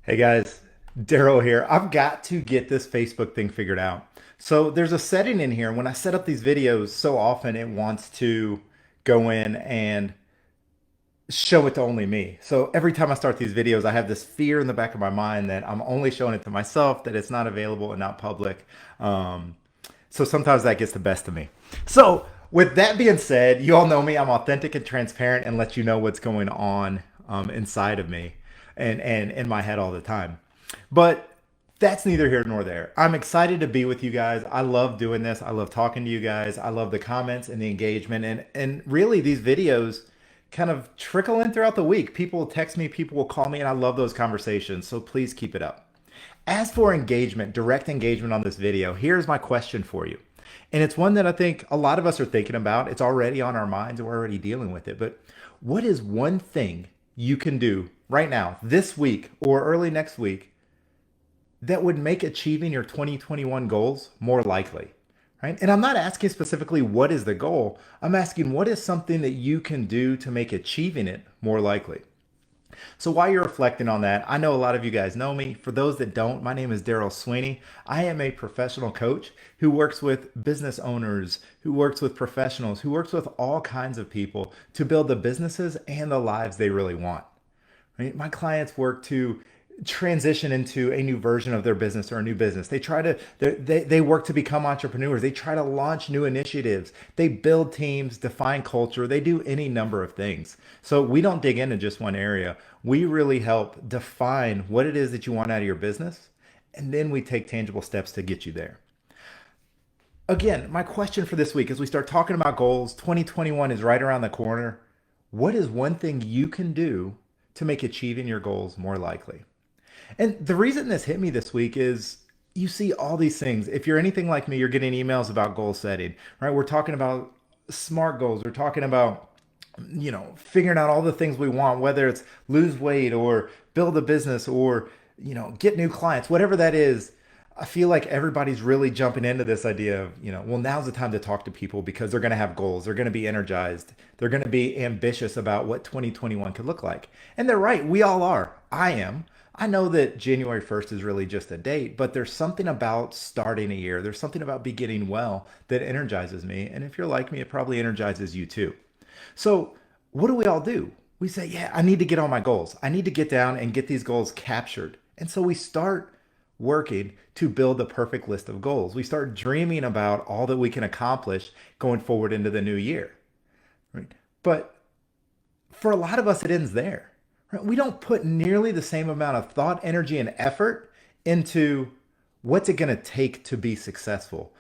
Hey guys, Daryl here. I've got to get this Facebook thing figured out. So there's a setting in here. When I set up these videos, so often it wants to go in and show it to only me. So every time I start these videos, I have this fear in the back of my mind that I'm only showing it to myself, that it's not available and not public. Um, so sometimes that gets the best of me. So with that being said, you all know me. I'm authentic and transparent and let you know what's going on inside of me and in my head all the time. But that's neither here nor there. I'm excited to be with you guys. I love doing this. I love talking to you guys. I love the comments and the engagement. And really these videos kind of trickle in throughout the week. People will text me, people will call me, and I love those conversations. So please keep it up. As for engagement, direct engagement on this video, here's my question for you. And it's one that I think a lot of us are thinking about. It's already on our minds and we're already dealing with it. But what is one thing you can do right now, this week or early next week, that would make achieving your 2021 goals more likely? Right? And I'm not asking specifically what is the goal. I'm asking what is something that you can do to make achieving it more likely. So while you're reflecting on that, I know a lot of you guys know me. For those that don't, my name is Daryl Sweeney. I am a professional coach who works with business owners, who works with professionals, who works with all kinds of people to build the businesses and the lives they really want. Right? My clients work to transition into a new version of their business or a new business. They try to they work to become entrepreneurs. They try to launch new initiatives. They build teams, define culture. They do any number of things. So we don't dig into just one area. We really help define what it is that you want out of your business, and then we take tangible steps to get you there. Again, my question for this week as we start talking about goals, 2021 is right around the corner. What is one thing you can do to make achieving your goals more likely? And the reason this hit me this week is you see all these things. If you're anything like me, you're getting emails about goal setting, right? We're talking about smart goals. We're talking about, figuring out all the things we want, whether it's lose weight or build a business or, get new clients, whatever that is. I feel like everybody's really jumping into this idea of, well, now's the time to talk to people because they're going to have goals. They're going to be energized. They're going to be ambitious about what 2021 could look like. And they're right. We all are. I am. I know that January 1st is really just a date, but there's something about starting a year. There's something about beginning well that energizes me. And if you're like me, it probably energizes you too. So, what do we all do? We say, yeah, I need to get on my goals. I need to get down and get these goals captured. And so we start working to build the perfect list of goals. We start dreaming about all that we can accomplish going forward into the new year. Right? But for a lot of us, it ends there. Right? We don't put nearly the same amount of thought, energy, and effort into what's it going to take to be successful,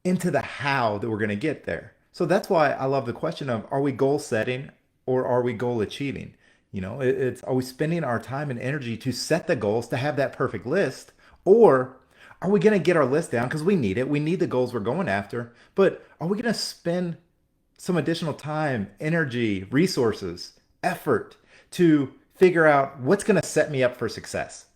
into the how that we're going to get there. So that's why I love the question of are we goal setting or are we goal achieving? It's are we spending our time and energy to set the goals to have that perfect list, or are we going to get our list down because we need it? We need the goals we're going after, but are we going to spend some additional time, energy, resources, effort to figure out what's going to set me up for success,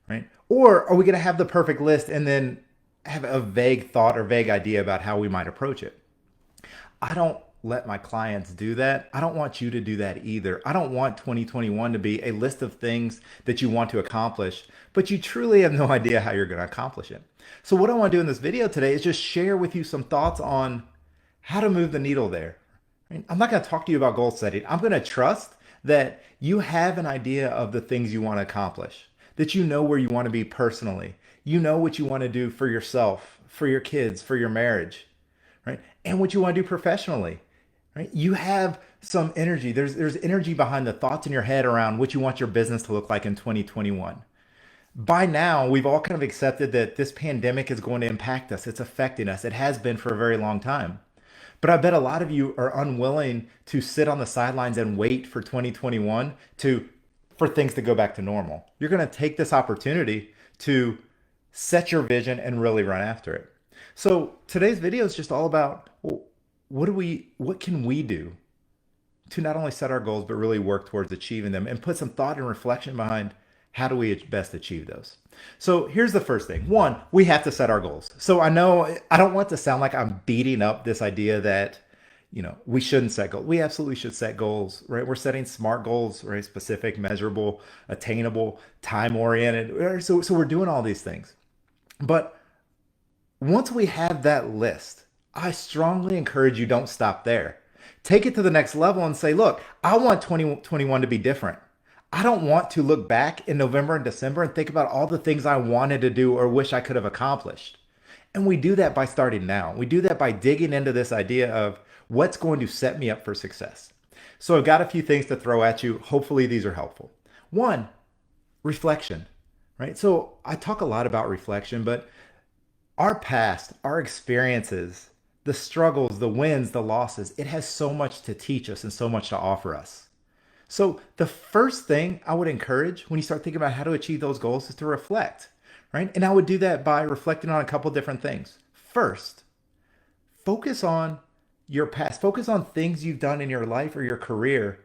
right? Or are we going to have the perfect list and then have a vague thought or vague idea about how we might approach it? I don't let my clients do that. I don't want you to do that either. I don't want 2021 to be a list of things that you want to accomplish, but you truly have no idea how you're going to accomplish it. So, what I want to do in this video today is just share with you some thoughts on how to move the needle there. Right? I'm not going to talk to you about goal setting. I'm going to trust that you have an idea of the things you want to accomplish, that you know where you want to be personally. You know what you want to do for yourself, for your kids, for your marriage, right? And what you want to do professionally, right? You have some energy. There's energy behind the thoughts in your head around what you want your business to look like in 2021. By now, we've all kind of accepted that this pandemic is going to impact us. It's affecting us. It has been for a very long time. But I bet a lot of you are unwilling to sit on the sidelines and wait for 2021 to for things to go back to normal. You're going to take this opportunity to set your vision and really run after it. So today's video is just all about, well, what can we do to not only set our goals but really work towards achieving them and put some thought and reflection behind how do we best achieve those. So here's the first thing. One, we have to set our goals. So I know I don't want to sound like I'm beating up this idea that we shouldn't set goals. We absolutely should set goals, right? We're setting smart goals, right? Specific, measurable, attainable, time oriented. So we're doing all these things. But once we have that list, I strongly encourage you don't stop there. Take it to the next level and say, look, I want 2021 to be different. I don't want to look back in November and December and think about all the things I wanted to do or wish I could have accomplished. And we do that by starting now. We do that by digging into this idea of what's going to set me up for success. So I've got a few things to throw at you. Hopefully, these are helpful. One, reflection, right? So I talk a lot about reflection, but our past, our experiences, the struggles, the wins, the losses, it has so much to teach us and so much to offer us. So the first thing I would encourage when you start thinking about how to achieve those goals is to reflect, right? And I would do that by reflecting on a couple different things. First, focus on your past. Focus on things you've done in your life or your career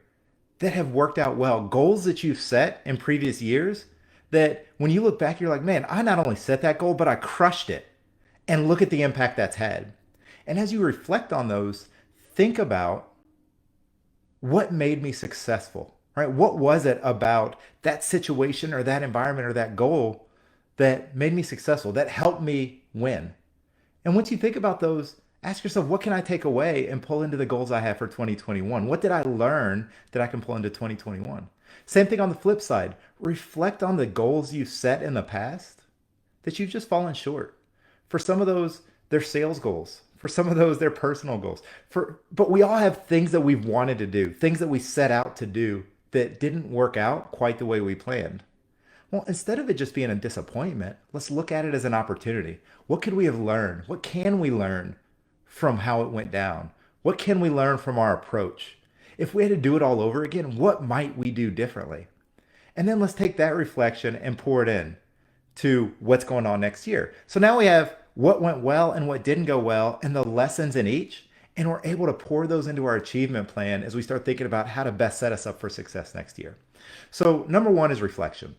that have worked out well. Goals that you've set in previous years that when you look back, you're like, man, I not only set that goal, but I crushed it. And look at the impact that's had. And as you reflect on those, think about what made me successful, right? What was it about that situation or that environment or that goal that made me successful, that helped me win? And once you think about those, ask yourself, what can I take away and pull into the goals I have for 2021? What did I learn that I can pull into 2021? Same thing on the flip side. Reflect on the goals you set in the past that you've just fallen short. For some of those, they're sales goals. For some of those, they're personal goals. But we all have things that we've wanted to do, things that we set out to do that didn't work out quite the way we planned. Well, instead of it just being a disappointment, let's look at it as an opportunity. What could we have learned? What can we learn from how it went down? What can we learn from our approach? If we had to do it all over again, what might we do differently? And then let's take that reflection and pour it in to what's going on next year. So now we have what went well and what didn't go well and the lessons in each. And we're able to pour those into our achievement plan as we start thinking about how to best set us up for success next year. So, number one is reflection.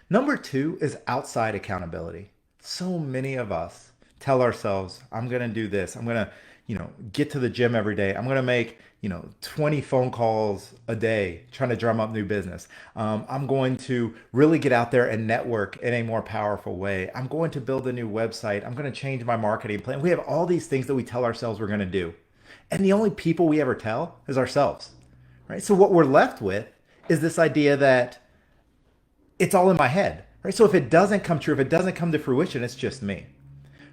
Number two is outside accountability. So many of us tell ourselves, I'm going to do this. I'm going to, get to the gym every day. I'm going to make, 20 phone calls a day trying to drum up new business. I'm going to really get out there and network in a more powerful way. I'm going to build a new website. I'm going to change my marketing plan. We have all these things that we tell ourselves we're going to do. And the only people we ever tell is ourselves, right? So what we're left with is this idea that it's all in my head, right? So if it doesn't come true, if it doesn't come to fruition, it's just me,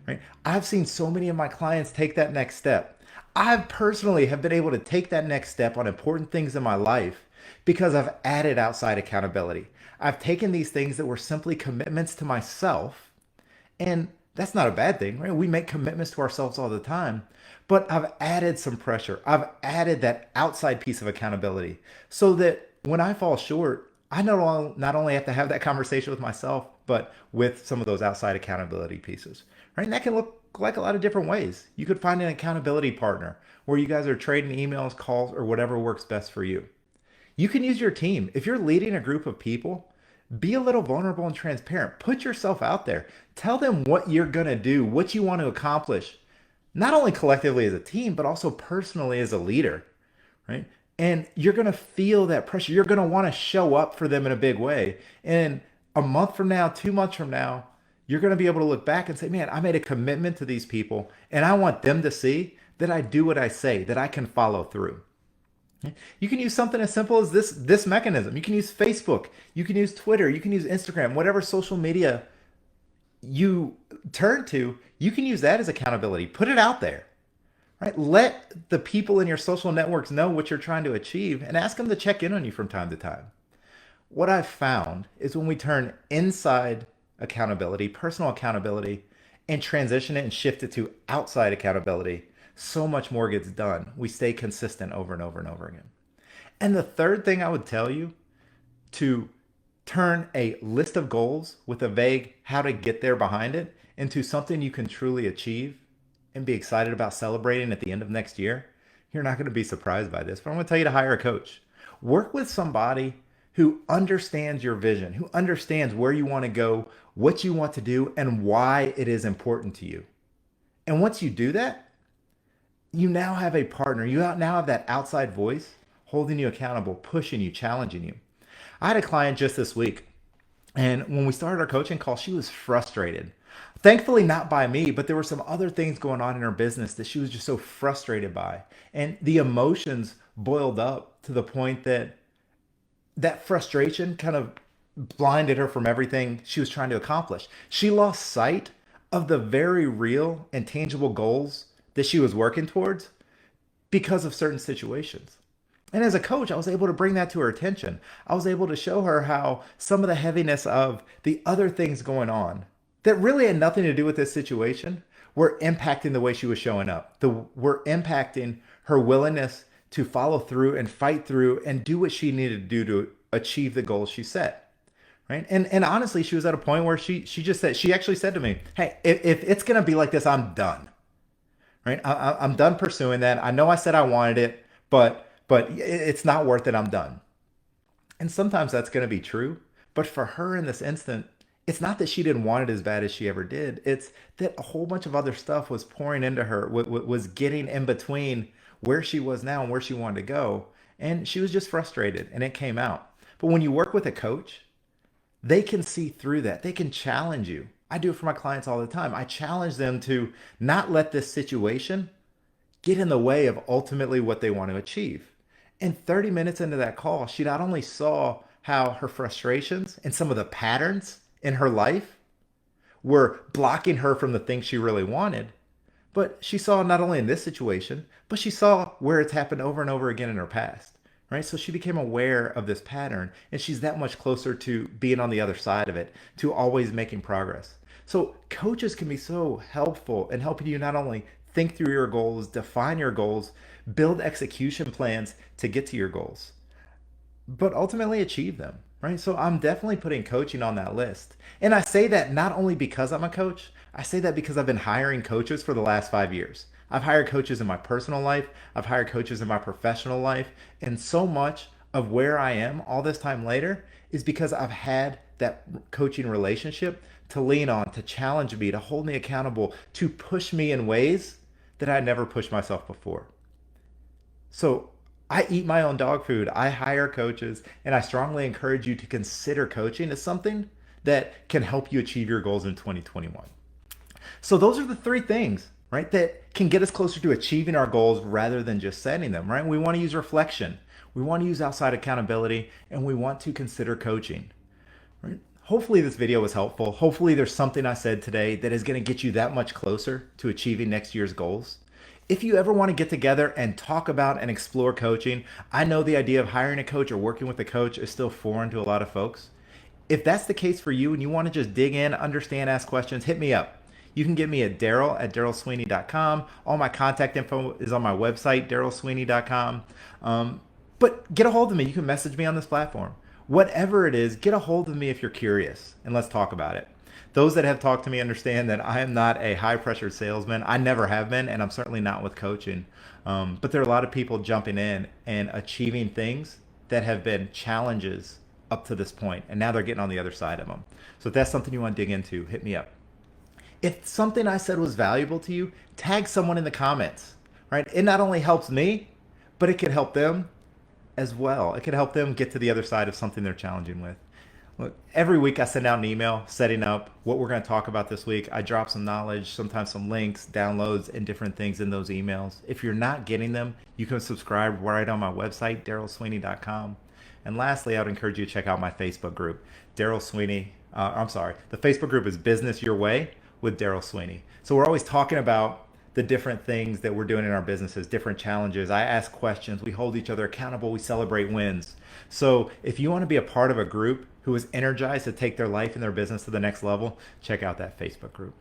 right? I've seen so many of my clients take that next step. I personally have been able to take that next step on important things in my life because I've added outside accountability. I've taken these things that were simply commitments to myself, and that's not a bad thing, right? We make commitments to ourselves all the time, but I've added some pressure. I've added that outside piece of accountability so that when I fall short, I not only have to have that conversation with myself, but with some of those outside accountability pieces, right? And that can look like a lot of different ways. You could find an accountability partner where you guys are trading emails, calls, or whatever works best for you. You can use your team. If you're leading a group of people, be a little vulnerable and transparent. Put yourself out there. Tell them what you're going to do, what you want to accomplish, not only collectively as a team, but also personally as a leader, right? And you're going to feel that pressure. You're going to want to show up for them in a big way. And a month from now, 2 months from now, you're going to be able to look back and say, man, I made a commitment to these people, and I want them to see that I do what I say, that I can follow through. You can use something as simple as this mechanism. You can use Facebook, you can use Twitter, you can use Instagram, whatever social media you turn to, you can use that as accountability. Put it out there, right? Let the people in your social networks know what you're trying to achieve and ask them to check in on you from time to time. What I've found is when we turn inside accountability, personal accountability, and transition it and shift it to outside accountability, so much more gets done. We stay consistent over and over and over again. And the third thing I would tell you to turn a list of goals with a vague how to get there behind it into something you can truly achieve and be excited about celebrating at the end of next year. You're not going to be surprised by this, but I'm going to tell you to hire a coach. Work with somebody who understands your vision, who understands where you want to go, what you want to do, and why it is important to you. And once you do that, You now have a partner. You now have that outside voice holding you accountable, pushing you, challenging you. I had a client just this week, and when we started our coaching call, she was frustrated. Thankfully, not by me, but there were some other things going on in her business that she was just so frustrated by. And the emotions boiled up to the point that that frustration kind of blinded her from everything she was trying to accomplish. She lost sight of the very real and tangible goals that she was working towards because of certain situations. And as a coach, I was able to bring that to her attention. I was able to show her how some of the heaviness of the other things going on that really had nothing to do with this situation were impacting the way she was showing up. Were impacting her willingness to follow through and fight through and do what she needed to do to achieve the goals she set. Right. And honestly, she was at a point where she actually said to me, "Hey, if it's gonna be like this, I'm done. Right? I'm done pursuing that. I know I said I wanted it, but it's not worth it. I'm done." And sometimes that's going to be true. But for her in this instant, it's not that she didn't want it as bad as she ever did. It's that a whole bunch of other stuff was pouring into her, was getting in between where she was now and where she wanted to go. And she was just frustrated and it came out. But when you work with a coach, they can see through that. They can challenge you. I do it for my clients all the time. I challenge them to not let this situation get in the way of ultimately what they want to achieve. And 30 minutes into that call, she not only saw how her frustrations and some of the patterns in her life were blocking her from the things she really wanted, but she saw not only in this situation, but she saw where it's happened over and over again in her past. Right? So she became aware of this pattern and she's that much closer to being on the other side of it, to always making progress. So coaches can be so helpful in helping you not only think through your goals, define your goals, build execution plans to get to your goals, but ultimately achieve them, right? So I'm definitely putting coaching on that list. And I say that not only because I'm a coach, I say that because I've been hiring coaches for the last 5 years. I've hired coaches in my personal life, I've hired coaches in my professional life, and so much of where I am all this time later is because I've had that coaching relationship to lean on, to challenge me, to hold me accountable, to push me in ways that I never pushed myself before. So I eat my own dog food. I hire coaches, and I strongly encourage you to consider coaching as something that can help you achieve your goals in 2021. So those are the three things, right, that can get us closer to achieving our goals rather than just setting them, right? We want to use reflection. We want to use outside accountability, and we want to consider coaching. Right? Hopefully this video was helpful. Hopefully there's something I said today that is going to get you that much closer to achieving next year's goals. If you ever want to get together and talk about and explore coaching, I know the idea of hiring a coach or working with a coach is still foreign to a lot of folks. If that's the case for you and you want to just dig in, understand, ask questions, hit me up. You can get me at Daryl@DarylSweeney.com. All my contact info is on my website, DarylSweeney.com. But get a hold of me. You can message me on this platform. Whatever it is, get a hold of me if you're curious and let's talk about it. Those that have talked to me understand that I am not a high pressure salesman. I never have been, and I'm certainly not with coaching. But there are a lot of people jumping in and achieving things that have been challenges up to this point, and now they're getting on the other side of them. So if that's something you want to dig into, hit me up. If something I said was valuable to you, tag someone in the comments, right? It not only helps me, but it can help them as well. It can help them get to the other side of something they're challenging with. Look, every week I send out an email setting up what we're going to talk about this week. I drop some knowledge, sometimes some links, downloads, and different things in those emails. If you're not getting them, you can subscribe right on my website, DarylSweeney.com. And lastly, I would encourage you to check out my Facebook group, Daryl Sweeney. The Facebook group is Business Your Way with Daryl Sweeney. So we're always talking about the different things that we're doing in our businesses, different challenges. I ask questions. We hold each other accountable. We celebrate wins. So if you want to be a part of a group who is energized to take their life and their business to the next level, check out that Facebook group.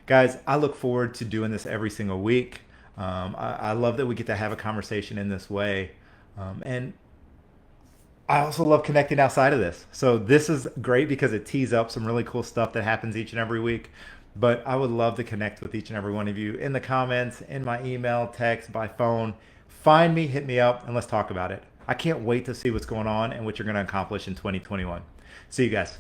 Guys, I look forward to doing this every single week. I love that we get to have a conversation in this way. And I also love connecting outside of this. So this is great because it tees up some really cool stuff that happens each and every week. But I would love to connect with each and every one of you in the comments, in my email, text, by phone. Find me, hit me up, and let's talk about it. I can't wait to see what's going on and what you're going to accomplish in 2021. See you guys.